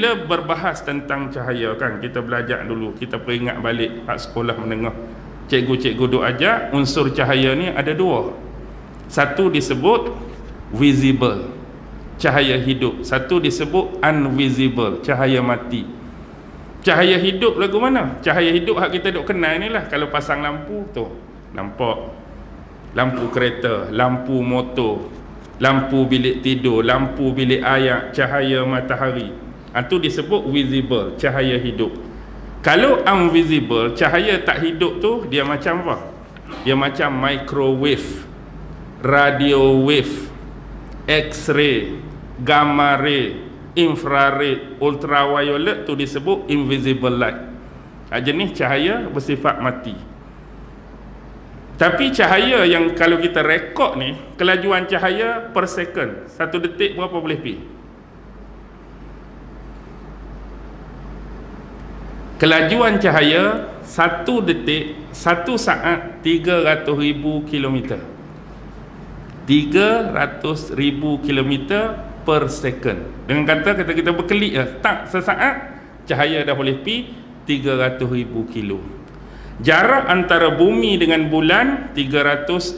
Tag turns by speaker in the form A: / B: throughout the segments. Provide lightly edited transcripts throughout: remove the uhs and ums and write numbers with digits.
A: bila berbahas tentang cahaya kan, kita belajar dulu, kita peringat balik hak sekolah menengah, cikgu-cikgu duk ajar unsur cahaya ni ada dua. Satu disebut visible, cahaya hidup. Satu disebut invisible, cahaya mati. Cahaya hidup lagu mana? Cahaya hidup hak kita duk kenal ni lah. Kalau pasang lampu tu nampak lampu kereta, lampu motor, lampu bilik tidur, lampu bilik air, cahaya matahari. Itu disebut visible, cahaya hidup. Kalau invisible, cahaya tak hidup tu, dia macam apa? Dia macam microwave, radio wave, x-ray, gamma ray, infrared, ultraviolet, tu disebut invisible light. Jenis cahaya bersifat mati. Tapi cahaya yang kalau kita rekod ni, kelajuan cahaya per second, 1 detik berapa boleh pi? Kelajuan cahaya 1 detik, 1 saat 300,000 kilometer. 300,000 kilometer per second. Dengan kata kita berkelip tak sesaat, cahaya dah boleh pi 300,000 kilo. Jarak antara bumi dengan bulan 350,000.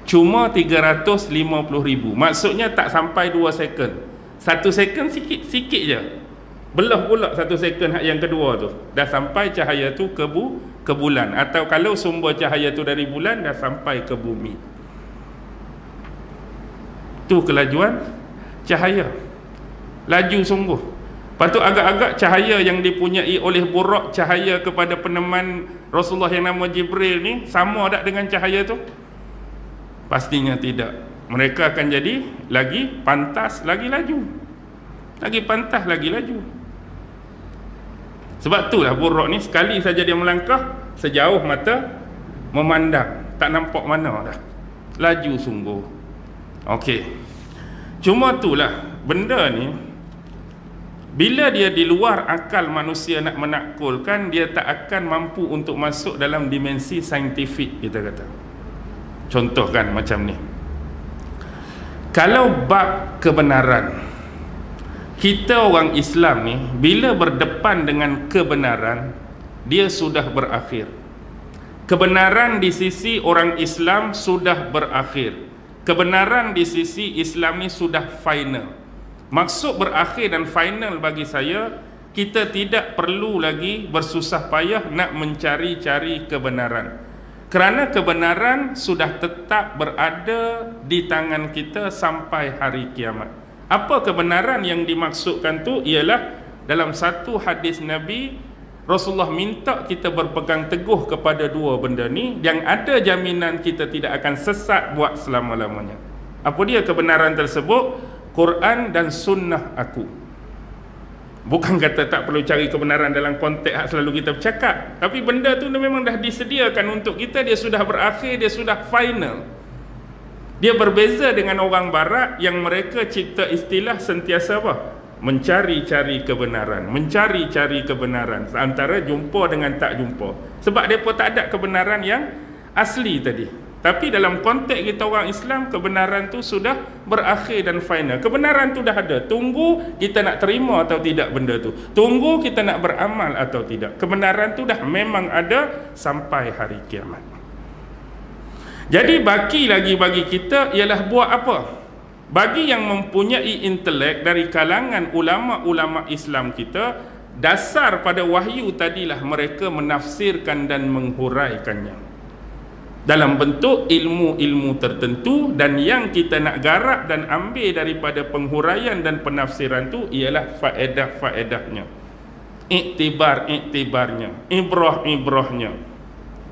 A: Cuma 350,000. Maksudnya tak sampai 2 second. 1 second sikit-sikit je. Belah pula 1 second yang kedua tu. Dah sampai cahaya tu ke bulan. Atau kalau sumber cahaya tu dari bulan, dah sampai ke bumi. Tu kelajuan cahaya. Laju sungguh. Lepas tu agak-agak cahaya yang dipunyai oleh Buraq, cahaya kepada peneman Rasulullah yang nama Jibril ni, sama tak dengan cahaya tu? Pastinya tidak. Mereka akan jadi lagi pantas, lagi laju. Lagi pantas, lagi laju. Sebab itulah Buraq ni sekali saja dia melangkah, sejauh mata memandang, tak nampak mana dah. Laju sungguh. Okey. Cuma itulah benda ni, bila dia di luar akal manusia nak menakulkan, dia tak akan mampu untuk masuk dalam dimensi saintifik, kita kata. Contoh kan macam ni. Kalau bab kebenaran, kita orang Islam ni bila berdepan dengan kebenaran, dia sudah berakhir. Kebenaran di sisi orang Islam sudah berakhir. Kebenaran di sisi Islam ni sudah final. Maksud berakhir dan final bagi saya, kita tidak perlu lagi bersusah payah nak mencari-cari kebenaran. Kerana kebenaran sudah tetap berada di tangan kita sampai hari kiamat. Apa kebenaran yang dimaksudkan tu ialah dalam satu hadis Nabi, Rasulullah minta kita berpegang teguh kepada dua benda ni yang ada jaminan kita tidak akan sesat buat selama-lamanya. Apa dia kebenaran tersebut? Quran dan sunnah aku. Bukan kata tak perlu cari kebenaran dalam konteks yang selalu kita bercakap, tapi benda tu memang dah disediakan untuk kita, dia sudah berakhir, dia sudah final. Dia berbeza dengan orang barat yang mereka cipta istilah sentiasa apa? Mencari-cari kebenaran, mencari-cari kebenaran antara jumpa dengan tak jumpa. Sebab mereka tak ada kebenaran yang asli tadi. Tapi dalam konteks kita orang Islam, kebenaran tu sudah berakhir dan final. Kebenaran tu dah ada. Tunggu kita nak terima atau tidak benda tu. Tunggu kita nak beramal atau tidak. Kebenaran tu dah memang ada sampai hari kiamat. Jadi baki lagi bagi kita ialah buat apa? Bagi yang mempunyai intelek dari kalangan ulama-ulama Islam kita, dasar pada wahyu tadilah mereka menafsirkan dan menghuraikannya dalam bentuk ilmu-ilmu tertentu, dan yang kita nak garap dan ambil daripada penghuraian dan penafsiran tu ialah faedah-faedahnya, iktibar-iktibarnya, ibrah-ibrahnya,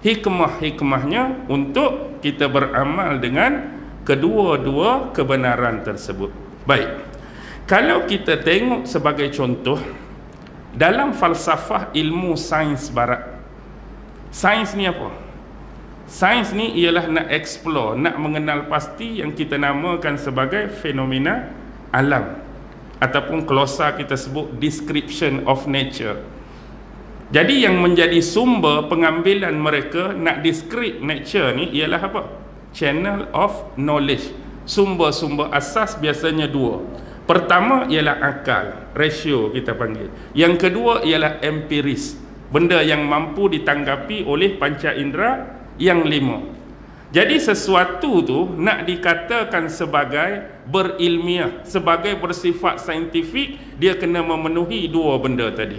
A: hikmah-hikmahnya untuk kita beramal dengan kedua-dua kebenaran tersebut. Baik, kalau kita tengok sebagai contoh dalam falsafah ilmu sains barat, sains ni apa? Sains ni ialah nak explore, nak mengenal pasti yang kita namakan sebagai fenomena alam, ataupun klosa kita sebut description of nature. Jadi yang menjadi sumber pengambilan mereka nak describe nature ni ialah apa? Channel of knowledge. Sumber-sumber asas biasanya dua. Pertama ialah akal, ratio kita panggil. Yang kedua ialah empiris, benda yang mampu ditanggapi oleh panca indera yang 5. Jadi sesuatu tu nak dikatakan sebagai berilmiah, sebagai bersifat saintifik, dia kena memenuhi 2 benda tadi.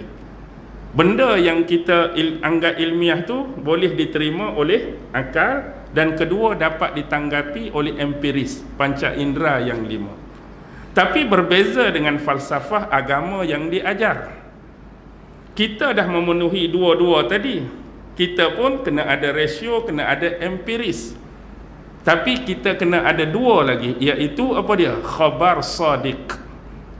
A: Benda yang kita anggap ilmiah tu boleh diterima oleh akal, dan kedua dapat ditanggapi oleh empiris, panca indera yang 5. Tapi berbeza dengan falsafah agama yang diajar. Kita dah memenuhi 2-2 tadi. Kita pun kena ada ratio, kena ada empiris. Tapi kita kena ada 2 lagi, iaitu apa dia? Khabar sadiq,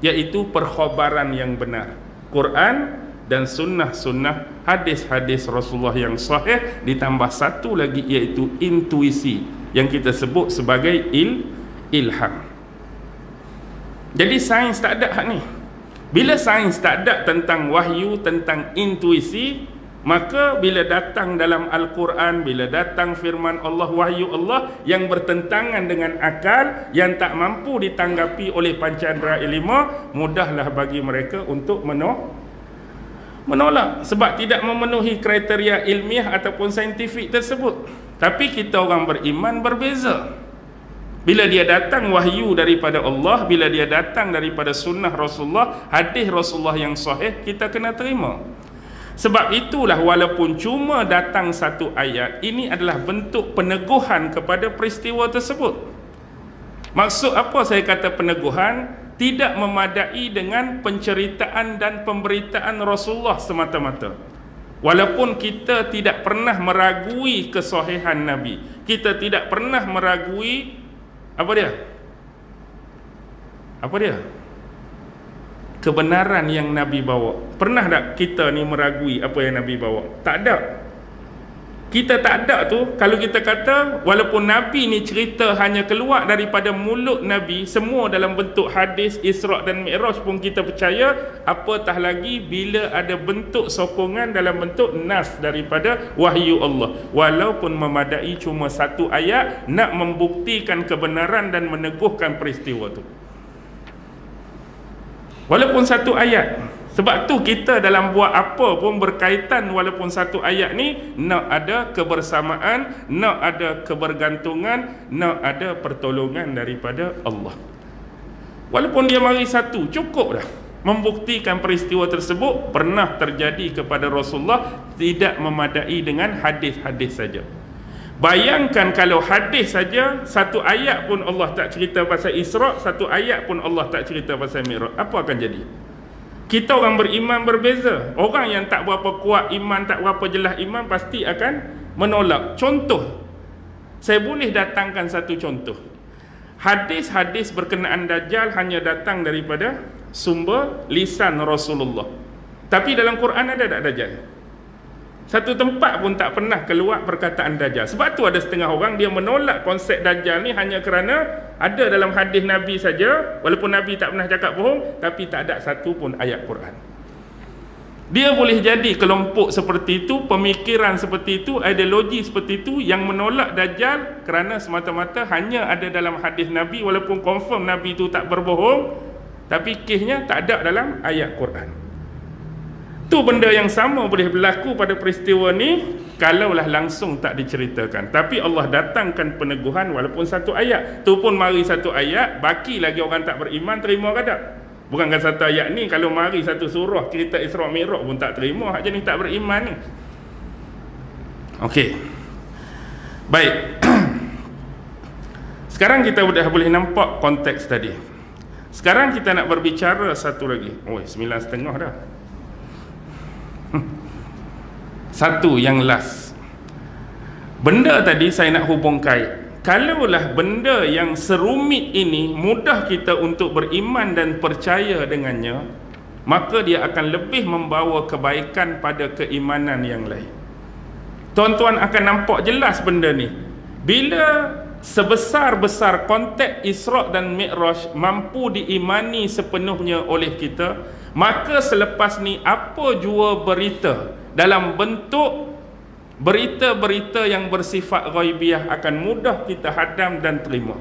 A: iaitu perkhabaran yang benar. Quran dan sunnah-sunnah, hadis-hadis Rasulullah yang sahih, ditambah 1 lagi iaitu intuisi, yang kita sebut sebagai ilham. Jadi sains tak ada hak ni. Bila sains tak ada tentang wahyu, tentang intuisi, maka bila datang dalam Al-Quran, bila datang firman Allah, wahyu Allah yang bertentangan dengan akal, yang tak mampu ditanggapi oleh panca indera 5, mudahlah bagi mereka untuk menolak, sebab tidak memenuhi kriteria ilmiah ataupun saintifik tersebut. Tapi kita orang beriman berbeza. Bila dia datang wahyu daripada Allah, bila dia datang daripada sunnah Rasulullah, hadis Rasulullah yang sahih, kita kena terima. Sebab itulah walaupun cuma datang 1 ayat, ini adalah bentuk peneguhan kepada peristiwa tersebut. Maksud apa saya kata peneguhan? Tidak memadai dengan penceritaan dan pemberitaan Rasulullah semata-mata. Walaupun kita tidak pernah meragui kesahihan Nabi, kita tidak pernah meragui apa dia? Kebenaran yang Nabi bawa. Pernah tak kita ni meragui apa yang Nabi bawa? Tak ada. Kita tak ada tu, kalau kita kata walaupun Nabi ni cerita hanya keluar daripada mulut Nabi, semua dalam bentuk hadis, Isra' dan Mi'raj pun kita percaya, apatah lagi bila ada bentuk sokongan dalam bentuk nas daripada wahyu Allah. Walaupun memadai cuma 1 ayat nak membuktikan kebenaran dan meneguhkan peristiwa tu. Walaupun 1 ayat. Sebab tu kita dalam buat apa pun berkaitan, walaupun 1 ayat ni nak ada kebersamaan, nak ada kebergantungan, nak ada pertolongan daripada Allah. Walaupun dia mari 1, cukup dah membuktikan peristiwa tersebut pernah terjadi kepada Rasulullah, tidak memadai dengan hadis-hadis saja. Bayangkan kalau hadis saja, 1 ayat pun Allah tak cerita pasal Isra', 1 ayat pun Allah tak cerita pasal Mi'raj, apa akan jadi? Kita orang beriman berbeza. Orang yang tak berapa kuat iman, tak berapa jelas iman, pasti akan menolak. Contoh, saya boleh datangkan 1 contoh. Hadis-hadis berkenaan Dajjal hanya datang daripada sumber lisan Rasulullah. Tapi dalam Quran ada tak Dajjal? 1 tempat pun tak pernah keluar perkataan Dajjal. Sebab tu ada setengah orang dia menolak konsep Dajjal ni hanya kerana ada dalam hadis Nabi saja, walaupun Nabi tak pernah cakap bohong, tapi tak ada 1 pun ayat Quran. Dia boleh jadi kelompok seperti itu, pemikiran seperti itu, ideologi seperti itu yang menolak Dajjal kerana semata-mata hanya ada dalam hadis Nabi, walaupun confirm Nabi itu tak berbohong, tapi kisahnya tak ada dalam ayat Quran. Tu benda yang sama boleh berlaku pada peristiwa ni kalaulah langsung tak diceritakan. Tapi Allah datangkan peneguhan walaupun 1 ayat. Tu pun mari 1 ayat, baki lagi orang tak beriman, terima ke tak? Bukan 1 ayat ni, kalau mari 1 surah cerita Isra' Mi'raj pun tak terima, hak jenis tak beriman ni. Okey. Baik. Sekarang kita dah boleh nampak konteks tadi. Sekarang kita nak berbicara 1 lagi. 9.30 dah. 1 yang last. Benda tadi saya nak hubung kait. Kalaulah benda yang serumit ini mudah kita untuk beriman dan percaya dengannya, maka dia akan lebih membawa kebaikan pada keimanan yang lain. Tuan-tuan akan nampak jelas benda ni. Bila sebesar-besar konteks Isra' dan Mi'raj mampu diimani sepenuhnya oleh kita, maka selepas ni apa jua berita dalam bentuk berita-berita yang bersifat ghaibiyah akan mudah kita hadam dan terima.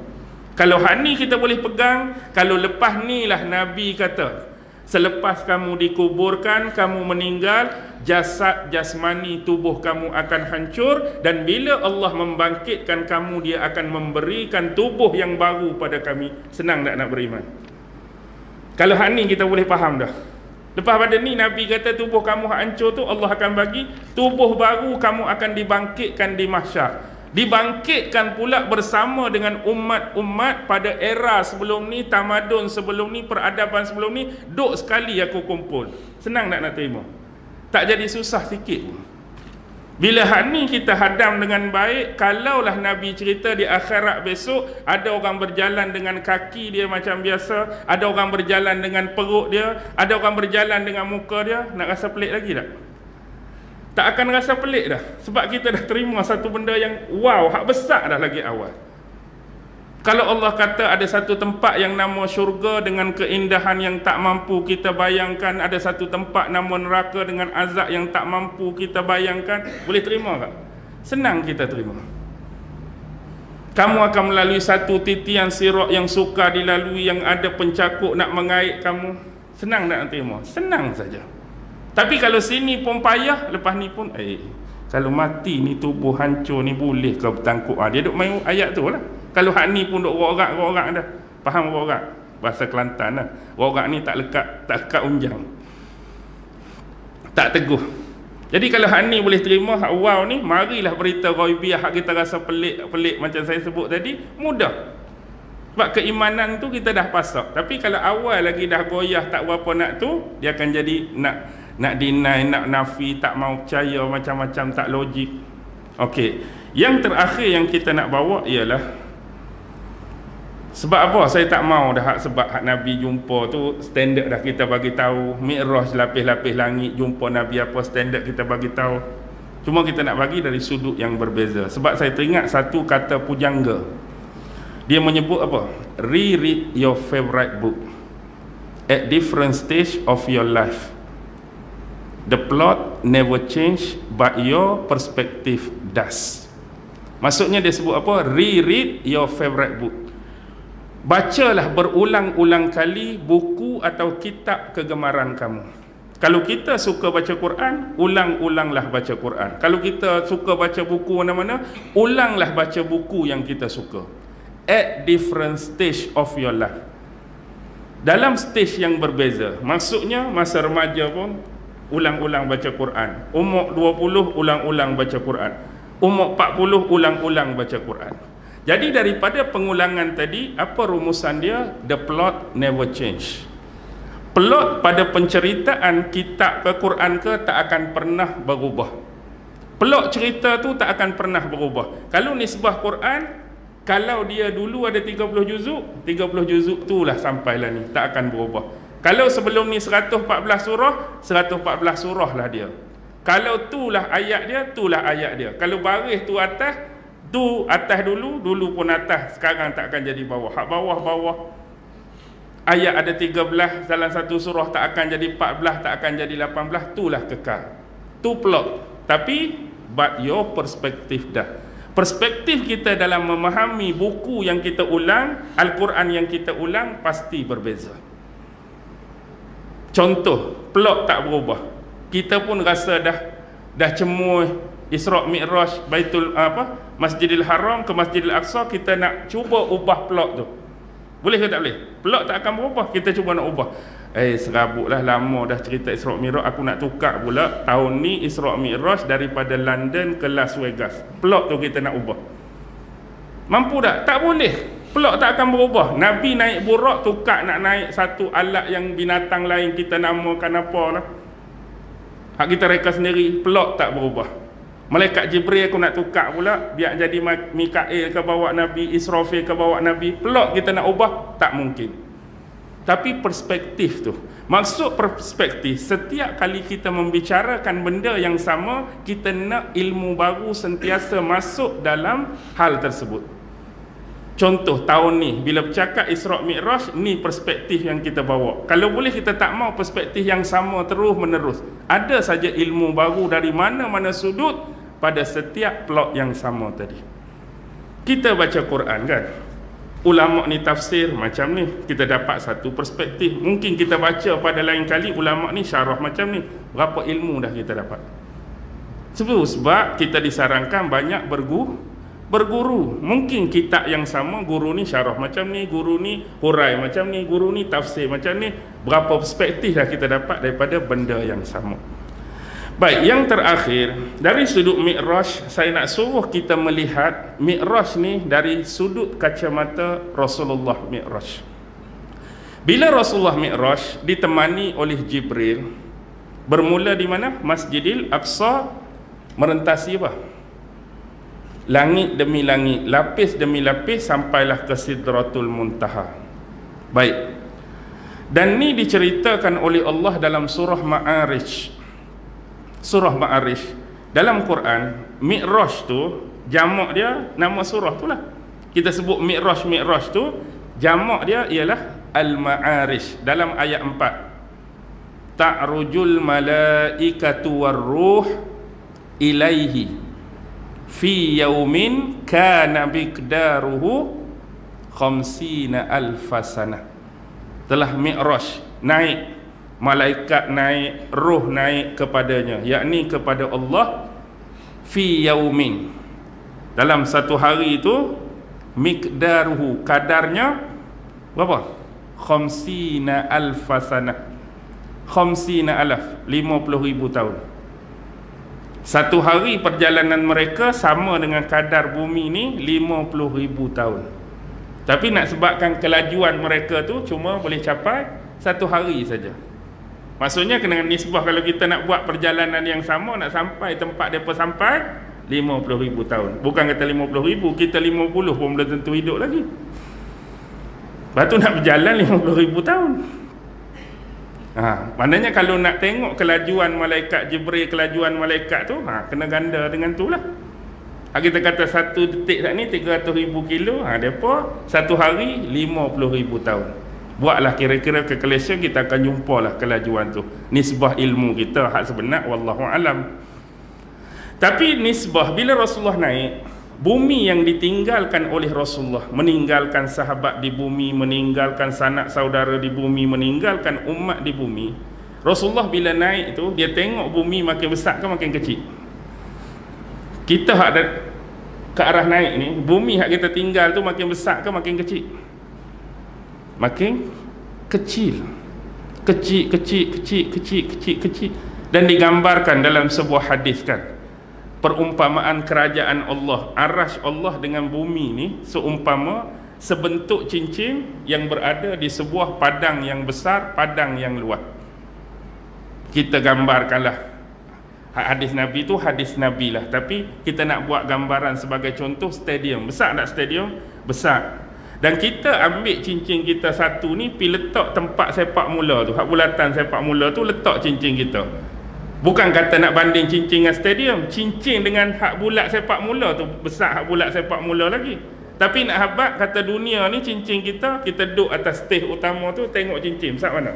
A: Kalau hak ni kita boleh pegang, kalau lepas ni lah Nabi kata, selepas kamu dikuburkan, kamu meninggal, jasad jasmani tubuh kamu akan hancur, dan bila Allah membangkitkan kamu, dia akan memberikan tubuh yang baru pada kami. Senang tak nak beriman? Kalau hak ni kita boleh faham dah. Lepas pada ni Nabi kata tubuh kamu hancur tu, Allah akan bagi tubuh baru, kamu akan dibangkitkan di mahsyar. Dibangkitkan pula bersama dengan umat-umat pada era sebelum ni, tamadun sebelum ni, peradaban sebelum ni, duk sekali aku kumpul. Senang nak terima? Tak jadi susah sikit. Bila hal ni kita hadam dengan baik, kalaulah Nabi cerita di akhirat besok, ada orang berjalan dengan kaki dia macam biasa, ada orang berjalan dengan perut dia, ada orang berjalan dengan muka dia, nak rasa pelik lagi tak? Tak akan rasa pelik dah. Sebab kita dah terima satu benda yang wow, hak besar dah lagi awal. Kalau Allah kata ada satu tempat yang nama syurga dengan keindahan yang tak mampu kita bayangkan, ada satu tempat nama neraka dengan azab yang tak mampu kita bayangkan, boleh terima tak? Senang kita terima. Kamu akan melalui satu titian sirat yang sukar dilalui, yang ada pencakuk nak mengait kamu. Senang nak terima? Senang saja. Tapi kalau sini pun payah, lepas ni pun kalau mati ni tubuh hancur ni boleh ke bertangkuk? Dia duk main ayat tu lah. Kalau hak ni pun duk rorak dah. Faham rorak? Bahasa Kelantan lah. Rorak ni tak lekat unjang, tak teguh. Jadi kalau hak ni boleh terima, hak wow ni, marilah berita ghaibiyah hak kita rasa pelik macam saya sebut tadi, mudah. Sebab keimanan tu kita dah pasak. Tapi kalau awal lagi dah goyah tak berapa nak tu, dia akan jadi nak deny, nak nafi, tak mau percaya, macam-macam, tak logik. Okey, yang terakhir yang kita nak bawa ialah, sebab apa saya tak mau dah, sebab hak Nabi jumpa tu standard dah kita bagi tahu. Mi'raj lapis-lapis langit, jumpa Nabi apa standard kita bagi tahu. Cuma kita nak bagi dari sudut yang berbeza. Sebab saya teringat satu kata pujangga. Dia menyebut apa? Reread your favorite book at different stage of your life. The plot never change, but your perspective does. Maksudnya dia sebut apa? Reread your favorite book. Bacalah berulang-ulang kali buku atau kitab kegemaran kamu. Kalau kita suka baca Quran, ulang-ulanglah baca Quran. Kalau kita suka baca buku mana-mana, ulanglah baca buku yang kita suka. At different stage of your life. Dalam stage yang berbeza. Maksudnya masa remaja pun ulang-ulang baca Quran. Umur 20 ulang-ulang baca Quran. Umur 40 ulang-ulang baca Quran. Jadi daripada pengulangan tadi, apa rumusan dia? The plot never change. Plot pada penceritaan kitab ke Quran ke tak akan pernah berubah. Plot cerita tu tak akan pernah berubah. Kalau nisbah Quran, kalau dia dulu ada 30 juzuk, 30 juzuk tu lah sampailah ni, tak akan berubah. Kalau sebelum ni 114 surah, 114 surah lah dia. Kalau tu lah ayat dia, tu lah ayat dia. Kalau baris tu atas dulu, dulu pun atas, sekarang tak akan jadi bawah. Hak bawah ayat ada 13 dalam satu surah, tak akan jadi 14, tak akan jadi 18, itulah kekal. Tu plot. Tapi but your perspective dah. Perspektif kita dalam memahami buku yang kita ulang, Al-Quran yang kita ulang, pasti berbeza. Contoh, plot tak berubah. Kita pun rasa dah cemuh Isra' Mi'raj Masjidil Haram ke Masjidil Aqsa, kita nak cuba ubah plot tu. Boleh ke tak boleh? Plot tak akan berubah, kita cuba nak ubah. Serabutlah, lama dah cerita Isra' Mi'raj, aku nak tukar pula tahun ni Isra' Mi'raj daripada London ke Las Vegas. Plot tu kita nak ubah. Mampu tak? Tak boleh. Plot tak akan berubah. Nabi naik burak, tukar nak naik satu alat yang binatang lain, kita namakan apa lah. Hak kita reka sendiri, plot tak berubah. Malaikat Jibril aku nak tukar pula, biar jadi Mikail ke bawa Nabi, Israfil ke bawa Nabi. Plot kita nak ubah, tak mungkin. Tapi perspektif tu, maksud perspektif, setiap kali kita membicarakan benda yang sama, kita nak ilmu baru sentiasa masuk dalam hal tersebut. Contoh tahun ni, bila bercakap Isra' Mi'raj, ni perspektif yang kita bawa. Kalau boleh kita tak mau perspektif yang sama terus menerus. Ada saja ilmu baru dari mana-mana sudut pada setiap plot yang sama tadi. Kita baca Quran kan, ulama ni tafsir macam ni, kita dapat satu perspektif. Mungkin kita baca pada lain kali ulama ni syarah macam ni, berapa ilmu dah kita dapat. Sebab kita disarankan banyak berguru. Mungkin kitab yang sama, guru ni syarah macam ni, guru ni hurai macam ni, guru ni tafsir macam ni. Berapa perspektif dah kita dapat daripada benda yang sama. Baik, yang terakhir, dari sudut Mi'raj, saya nak suruh kita melihat Mi'raj ni dari sudut kacamata Rasulullah Mi'raj. Bila Rasulullah Mi'raj ditemani oleh Jibril, bermula di mana? Masjidil Aqsa, merentasi apa? Langit demi langit, lapis demi lapis, sampailah ke Sidratul Muntaha. Baik. Dan ni diceritakan oleh Allah dalam surah Ma'arij. Surah Ma'arij dalam Quran, Mi'raj tu jamak dia nama surah tu lah. Kita sebut Mi'raj tu jamak dia ialah Al-Ma'arij. Dalam ayat 4, ta'rujul malaikatu warruh ilaihi fi yaumin kana miqdaruhu 50,000 sanah. Telah Mi'raj, naik malaikat, naik roh, naik kepadanya, yakni kepada Allah, fi yaumin, dalam satu hari itu, miqdaruhu, kadarnya berapa? 50,000 sanah. 50,000, 50,000 tahun. Satu hari perjalanan mereka sama dengan kadar bumi ni 50,000 tahun. Tapi nak sebabkan kelajuan mereka tu cuma boleh capai satu hari saja. Maksudnya kena nisbah, kalau kita nak buat perjalanan yang sama, nak sampai tempat mereka sampai 50,000 tahun. Bukan kata 50,000, kita 50 pun belum tentu hidup lagi. Lepas tu nak berjalan 50,000 tahun. Maknanya kalau nak tengok kelajuan malaikat Jibril, kelajuan malaikat tu, kena ganda dengan tu lah. Kita kata satu detik saat ni 300,000 kilo, mereka satu hari 50,000 tahun. Buatlah kira-kira calculation, kita akan jumpalah kelajuan tu. Nisbah ilmu kita hak sebenar, wallahu alam. Tapi nisbah bila Rasulullah naik, bumi yang ditinggalkan oleh Rasulullah, meninggalkan sahabat di bumi, meninggalkan sanak saudara di bumi, meninggalkan umat di bumi. Rasulullah bila naik tu, dia tengok bumi makin besar ke makin kecil. Kita hak ke arah naik ni, bumi hak kita tinggal tu makin besar ke makin kecil? Makin kecil. Kecil. Dan digambarkan dalam sebuah hadis kan, perumpamaan kerajaan Allah, arasy Allah dengan bumi ni seumpama sebentuk cincin yang berada di sebuah padang yang besar, padang yang luas. Kita gambarkanlah, hadis Nabi tu hadis Nabi lah, tapi kita nak buat gambaran sebagai contoh stadium. Besar tak stadium? Besar. Dan kita ambil cincin kita satu ni, pergi letak tempat sepak mula tu, hak bulatan sepak mula tu, letak cincin kita. Bukan kata nak banding cincin dengan stadium, cincin dengan hak bulat sepak mula tu besar hak bulat sepak mula lagi. Tapi nak habaq kata dunia ni cincin kita duduk atas stage utama tu, tengok cincin besar mana?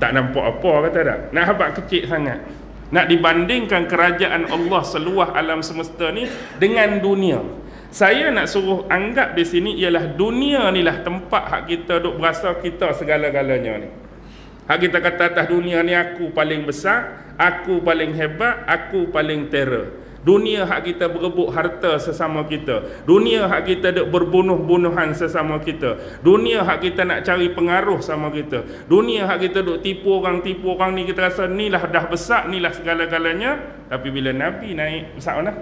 A: Tak nampak apa kata tak? Nak habaq kecil sangat. Nak dibandingkan kerajaan Allah seluas alam semesta ni dengan dunia. Saya nak suruh anggap di sini ialah dunia ni lah tempat hak kita duk berasa kita segala-galanya ni. Hak kita kata atas dunia ni aku paling besar, aku paling hebat, aku paling terror. Dunia hak kita berebut harta sesama kita. Dunia hak kita duk berbunuh-bunuhan sesama kita. Dunia hak kita nak cari pengaruh sama kita. Dunia hak kita duk tipu orang ni, kita rasa ni lah dah besar, ni lah segala-galanya. Tapi bila Nabi naik, besar mana?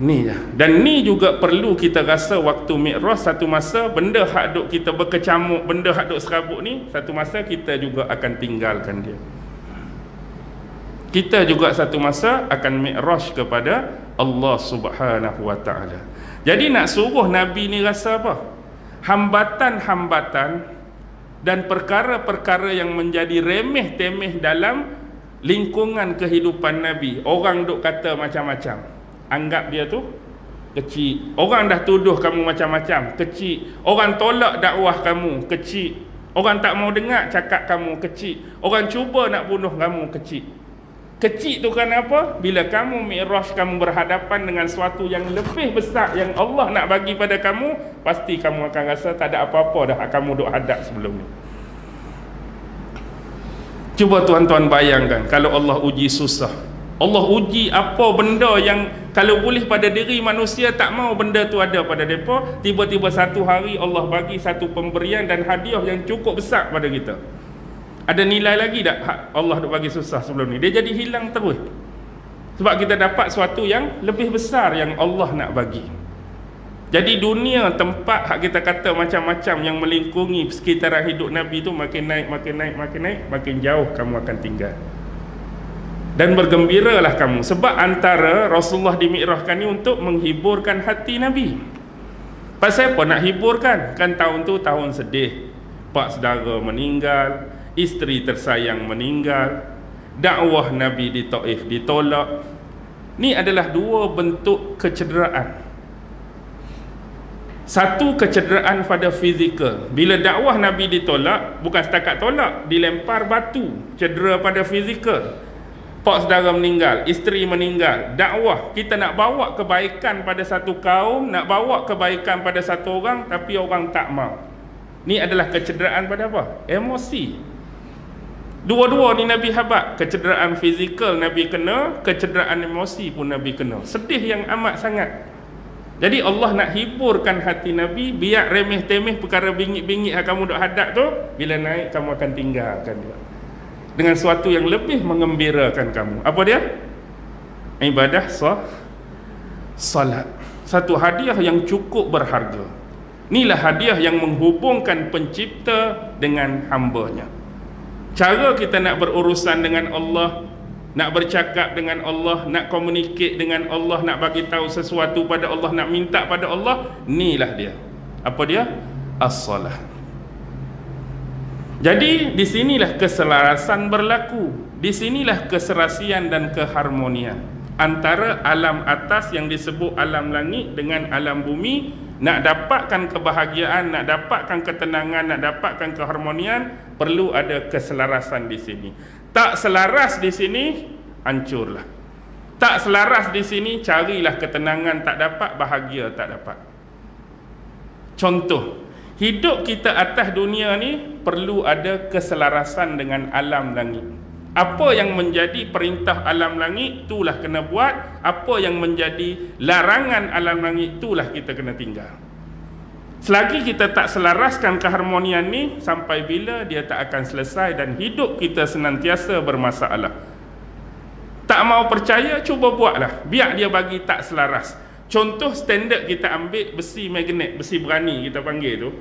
A: Ni je. Dan ni juga perlu kita rasa waktu Mi'raj, satu masa benda hak duk kita berkecamuk, benda hak duk serabut ni, satu masa kita juga akan tinggalkan dia. Kita juga satu masa akan Mi'raj kepada Allah Subhanahu wa ta'ala. Jadi nak suruh Nabi ni rasa apa? Hambatan-hambatan dan perkara-perkara yang menjadi remeh-temeh dalam lingkungan kehidupan Nabi. Orang duk kata macam-macam, anggap dia tu kecil. Orang dah tuduh kamu macam-macam, kecil. Orang tolak dakwah kamu, kecil. Orang tak mau dengar cakap kamu, kecil. Orang cuba nak bunuh kamu, kecil. Kecil tu kan apa? Bila kamu mi'raj, kamu berhadapan dengan sesuatu yang lebih besar yang Allah nak bagi pada kamu, pasti kamu akan rasa tak ada apa-apa dah kamu duk hadap sebelum ni. Cuba tuan-tuan bayangkan kalau Allah uji susah. Allah uji apa benda yang kalau boleh pada diri manusia tak mau benda tu ada pada mereka, tiba-tiba satu hari Allah bagi satu pemberian dan hadiah yang cukup besar pada kita. Ada nilai lagi tak Allah dah bagi susah sebelum ni? Dia jadi hilang terus. Sebab kita dapat sesuatu yang lebih besar yang Allah nak bagi. Jadi dunia tempat hak kita kata macam-macam yang melingkungi sekitaran hidup Nabi tu makin naik, makin jauh kamu akan tinggal. Dan bergembiralah kamu sebab antara Rasulullah dimi'rajkan ni untuk menghiburkan hati Nabi. Pasal apa nak hiburkan? Kan tahun tu tahun sedih. Pak saudara meninggal, isteri tersayang meninggal, dakwah Nabi di Taif ditolak. Ni adalah dua bentuk kecederaan. Satu, kecederaan pada fizikal. Bila dakwah Nabi ditolak, bukan setakat tolak, dilempar batu, cedera pada fizikal. Pak saudara meninggal, isteri meninggal, dakwah kita nak bawa kebaikan pada satu kaum, nak bawa kebaikan pada satu orang, tapi orang tak mau. Ni adalah kecederaan pada apa? Emosi. Dua-dua ni Nabi habaq. Kecederaan fizikal Nabi kena, kecederaan emosi pun Nabi kena. Sedih yang amat sangat. Jadi Allah nak hiburkan hati Nabi, biar remeh-temeh perkara bingit-bingit yang kamu duk hadap tu, bila naik kamu akan tinggalkan dia dengan sesuatu yang lebih mengembirakan kamu. Apa dia? Ibadah salat. Satu hadiah yang cukup berharga. Inilah hadiah yang menghubungkan pencipta dengan hambanya. Cara kita nak berurusan dengan Allah, nak bercakap dengan Allah, nak communicate dengan Allah, nak bagi tahu sesuatu pada Allah, nak minta pada Allah, inilah dia. Apa dia? As-salah. Jadi di sinilah keselarasan berlaku. Di sinilah keserasian dan keharmonian antara alam atas yang disebut alam langit dengan alam bumi. Nak dapatkan kebahagiaan, nak dapatkan ketenangan, nak dapatkan keharmonian, perlu ada keselarasan di sini. Tak selaras di sini, hancurlah. Tak selaras di sini, carilah ketenangan tak dapat, bahagia tak dapat. Contoh, hidup kita atas dunia ni perlu ada keselarasan dengan alam langit. Apa yang menjadi perintah alam langit, itulah kena buat. Apa yang menjadi larangan alam langit, itulah kita kena tinggal. Selagi kita tak selaraskan keharmonian ni, sampai bila dia tak akan selesai dan hidup kita senantiasa bermasalah. Tak mau percaya, cuba buatlah. Biar dia bagi tak selaras. Contoh standard kita ambil besi magnet, besi berani kita panggil tu.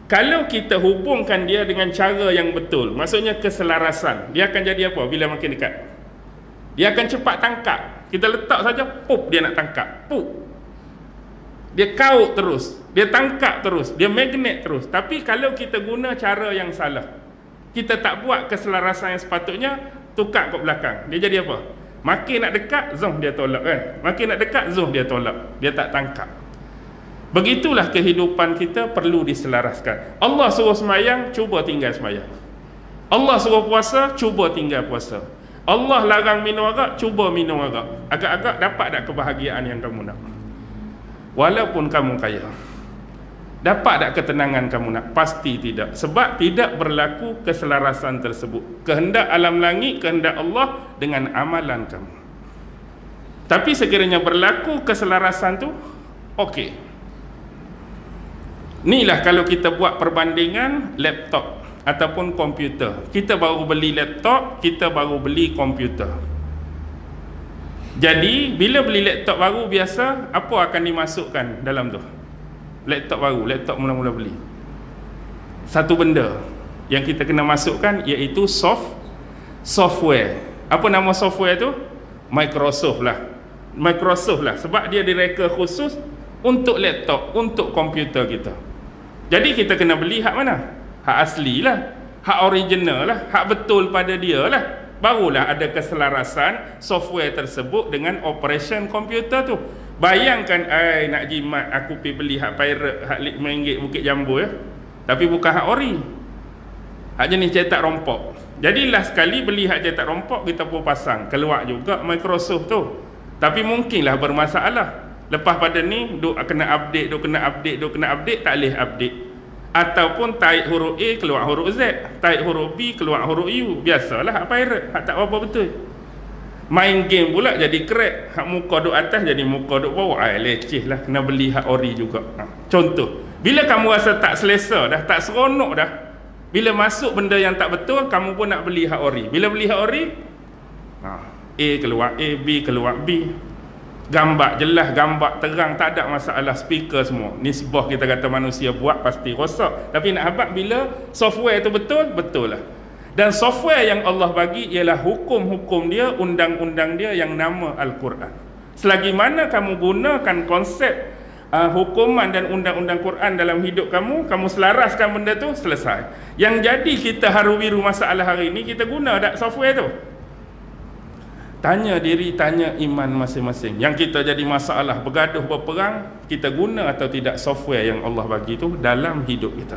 A: Kalau kita hubungkan dia dengan cara yang betul, maksudnya keselarasan, dia akan jadi apa bila makin dekat? Dia akan cepat tangkap. Kita letak saja, pup, dia nak tangkap. Pup. Dia kaut terus, dia tangkap terus, dia magnet terus. Tapi kalau kita guna cara yang salah, kita tak buat keselarasan yang sepatutnya, tukar ke belakang, dia jadi apa? Makin nak dekat, zoom dia tolak kan? Makin nak dekat, zoom dia tolak. Dia tak tangkap. Begitulah kehidupan kita perlu diselaraskan. Allah suruh semayang, cuba tinggal semayang. Allah suruh puasa, cuba tinggal puasa. Allah larang minum arak, cuba minum arak. Agak-agak dapat tak kebahagiaan yang kamu nak? Walaupun kamu kaya, dapat tak ketenangan kamu nak? Pasti tidak. Sebab tidak berlaku keselarasan tersebut. Kehendak alam langit, kehendak Allah dengan amalan kamu. Tapi sekiranya berlaku keselarasan tu, okey. Inilah kalau kita buat perbandingan laptop ataupun komputer. Kita baru beli laptop, kita baru beli komputer. Jadi bila beli laptop baru biasa, apa akan dimasukkan dalam tu? Laptop baru, laptop mula-mula beli. Satu benda yang kita kena masukkan iaitu software. Apa nama software tu? Microsoft lah. Microsoft lah, sebab dia direka khusus untuk laptop, untuk komputer kita. Jadi kita kena beli hak mana? Hak asli lah, hak original lah, hak betul pada dia lah. Barulah ada keselarasan software tersebut dengan operation komputer tu. Bayangkan, nak jimat aku pergi beli hak pirate, hak RM5 Bukit Jambu ya. Tapi bukan hak ori. Hak jenis cetak rompok. Jadilah sekali beli hak cetak rompok, kita pun pasang. Keluar juga Microsoft tu. Tapi mungkinlah bermasalah. Lepas pada ni, duk kena update, duk kena update, tak boleh update. Ataupun taik huruf A, keluar huruf Z. Taik huruf B, keluar huruf U. Biasalah hak pirate, hak tak apa betul. Main game pula jadi crack. Hak muka duk atas jadi muka duk bawah. Leceh lah, kena beli hak ori juga. Contoh, bila kamu rasa tak selesa dah, tak seronok dah, bila masuk benda yang tak betul, kamu pun nak beli hak ori. Bila beli hak ori, A keluar A, B keluar B. Gambar jelas, gambar terang, tak ada masalah, speaker semua. Nisbah kita kata manusia buat pasti rosak. Tapi nak habaq bila software tu betul, betul lah. Dan software yang Allah bagi ialah hukum-hukum dia, undang-undang dia yang nama Al-Quran. Selagi mana kamu gunakan konsep hukuman dan undang-undang Quran dalam hidup kamu, kamu selaraskan benda tu, selesai. Yang jadi kita haru-biru masalah hari ini, kita guna tak software tu? Tanya diri, tanya iman masing-masing. Yang kita jadi masalah, bergaduh, berperang, kita guna atau tidak software yang Allah bagi tu dalam hidup kita.